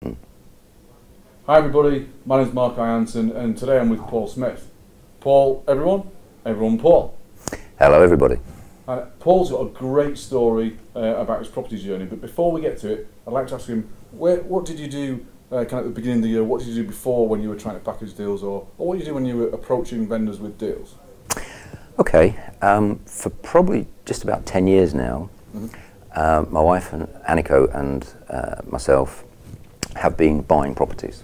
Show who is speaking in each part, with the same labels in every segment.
Speaker 1: Hi everybody, my name is Mark Ianson and today I'm with Paul Smith. Paul, everyone Paul.
Speaker 2: Hello everybody.
Speaker 1: Paul's got a great story about his property journey, but before we get to it, I'd like to ask him, what did you do kind of at the beginning of the year, what did you do before when you were trying to package deals, or what did you do when you were approaching vendors with deals?
Speaker 2: Okay, for probably just about 10 years now, my wife and Anniko and myself have been buying properties.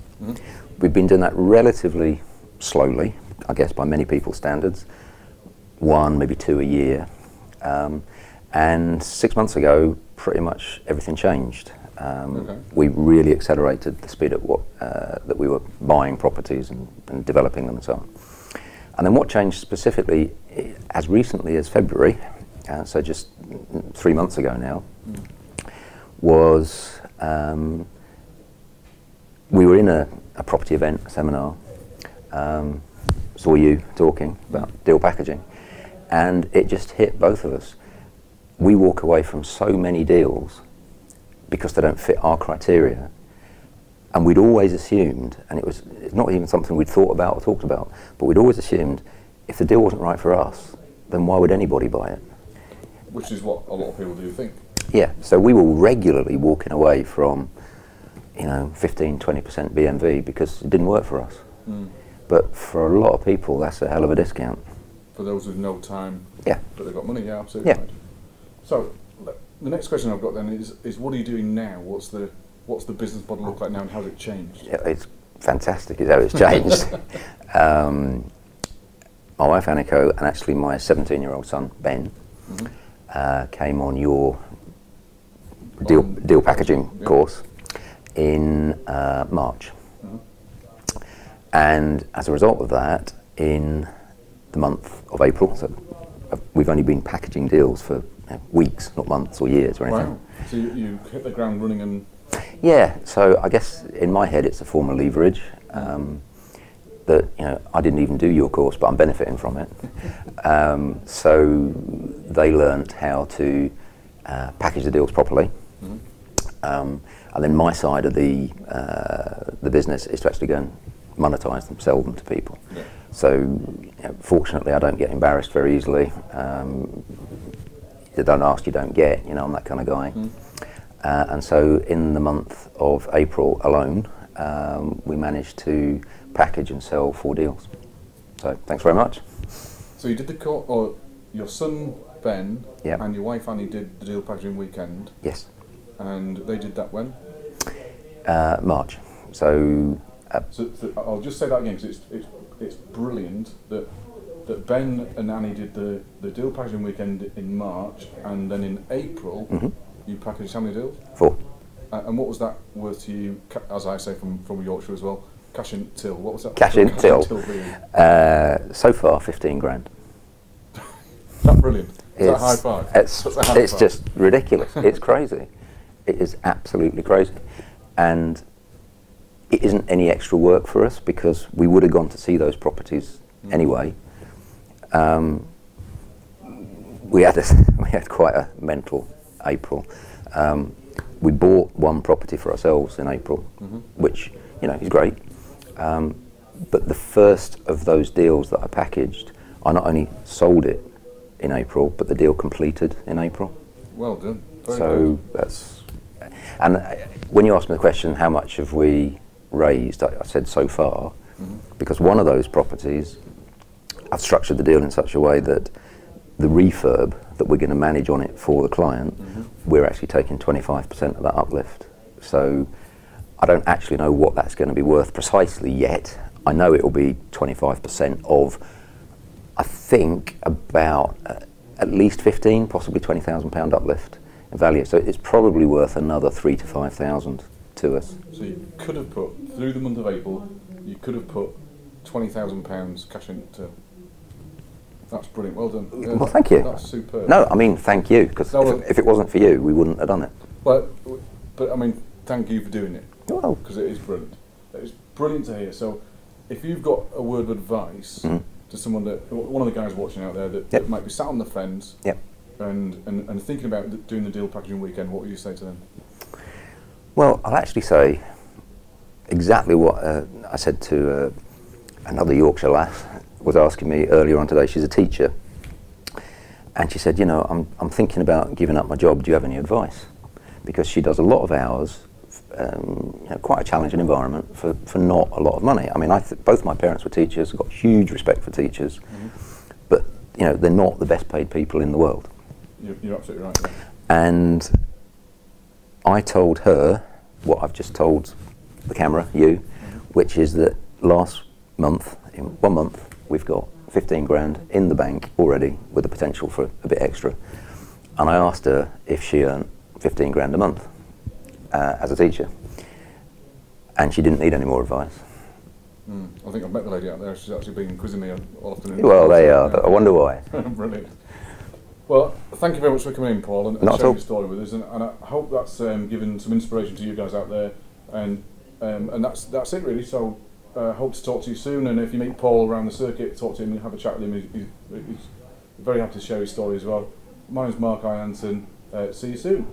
Speaker 2: We've been doing that relatively slowly, I guess by many people's standards, 1, maybe 2 a year. And 6 months ago, pretty much everything changed. We really accelerated the speed at that we were buying properties and developing them and so on. And then what changed specifically, as recently as February, so just 3 months ago now, was we were in a property event, a seminar, saw you talking about deal packaging, and it just hit both of us. We walk away from so many deals because they don't fit our criteria, and we'd always assumed, and it's not even something we'd thought about or talked about, but we'd always assumed if the deal wasn't right for us, then why would anybody buy it?
Speaker 1: Which is what a lot of people do think.
Speaker 2: Yeah, so we were regularly walking away from 15, 20% BMV because it didn't work for us. But for a lot of people, that's a hell of a discount.
Speaker 1: For those with no time,
Speaker 2: yeah,
Speaker 1: but they've got money, yeah, absolutely.
Speaker 2: Yeah.
Speaker 1: Right. So the next question I've got then is what are you doing now? What's the business model look like now, and how's it changed?
Speaker 2: Yeah, it's fantastic is how it's changed. My wife Anniko and actually my 17-year-old son Ben came on your deal packaging course in March. And as a result of that, in the month of April, so we've only been packaging deals for weeks, not months or years or anything.
Speaker 1: Wow. So you hit the ground running and...
Speaker 2: Yeah, so I guess in my head it's a form of leverage that I didn't even do your course, but I'm benefiting from it. So they learnt how to package the deals properly. And then my side of the business is to actually go and monetize them, sell them to people.
Speaker 1: Yeah.
Speaker 2: So fortunately I don't get embarrassed very easily. You don't ask, you don't get, I'm that kind of guy. And so in the month of April alone, we managed to package and sell 4 deals. So thanks very much.
Speaker 1: So you did the course, or your son Ben and your wife Annie did the deal packaging weekend.
Speaker 2: Yes.
Speaker 1: And they did that when?
Speaker 2: March. So
Speaker 1: I'll just say that again because it's brilliant that Ben and Annie did the deal packaging weekend in March, and then in April you packaged how many deals?
Speaker 2: 4.
Speaker 1: And what was that worth to you, as I say from Yorkshire as well, cash in till? What was that?
Speaker 2: Cash in till. So far 15 grand.
Speaker 1: Is that brilliant? Is that a high five?
Speaker 2: It's just ridiculous. It's crazy. It is absolutely crazy. And it isn't any extra work for us because we would have gone to see those properties anyway. We had quite a mental April. We bought 1 property for ourselves in April, which is great. But the first of those deals that I packaged, I not only sold it in April, but the deal completed in April.
Speaker 1: Well done. Very
Speaker 2: so good. And when you asked me the question, how much have we raised, I said so far, because one of those properties, I've structured the deal in such a way that the refurb that we're going to manage on it for the client, we're actually taking 25% of that uplift. So I don't actually know what that's going to be worth precisely yet. I know it will be 25% of, I think, about at least 15, possibly £20,000 uplift in value. So it's probably worth another 3,000 to 5,000 to us.
Speaker 1: So you could have put, through the month of April, you could have put £20,000 cash into. That's brilliant. Well done.
Speaker 2: Well, thank you.
Speaker 1: That's superb.
Speaker 2: No, I mean, thank you, because if it wasn't for you, we wouldn't have done it.
Speaker 1: Well, but I mean, thank you for doing it.
Speaker 2: Well,
Speaker 1: because it is brilliant. It's brilliant to hear. So, if you've got a word of advice to someone one of the guys watching out there that might be sat on the fence and thinking about doing the deal packaging weekend, what would you say to them?
Speaker 2: Well, I'll actually say exactly what I said to another Yorkshire lass was asking me earlier on today. She's a teacher, and she said, you know, I'm thinking about giving up my job. Do you have any advice? Because she does a lot of hours, you know, quite a challenging environment for not a lot of money. I mean, both my parents were teachers. I've got huge respect for teachers, but you know, they're not the best paid people in the world.
Speaker 1: You're absolutely right. Yeah.
Speaker 2: And I told her what I've just told the camera, you, which is that last month, in 1 month, we've got 15 grand in the bank already with the potential for a bit extra. And I asked her if she earned 15 grand a month as a teacher. And she didn't need any more advice.
Speaker 1: I think I've met the lady out there. She's actually been quizzing me all afternoon.
Speaker 2: Well, they are. Yeah. I wonder why.
Speaker 1: Brilliant. Well, thank you very much for coming in, Paul, and sharing your story with us. And I hope that's given some inspiration to you guys out there. And that's it, really. So hope to talk to you soon. And if you meet Paul around the circuit, talk to him and have a chat with him. He's very happy to share his story as well. My name's Mark Ianson. See you soon.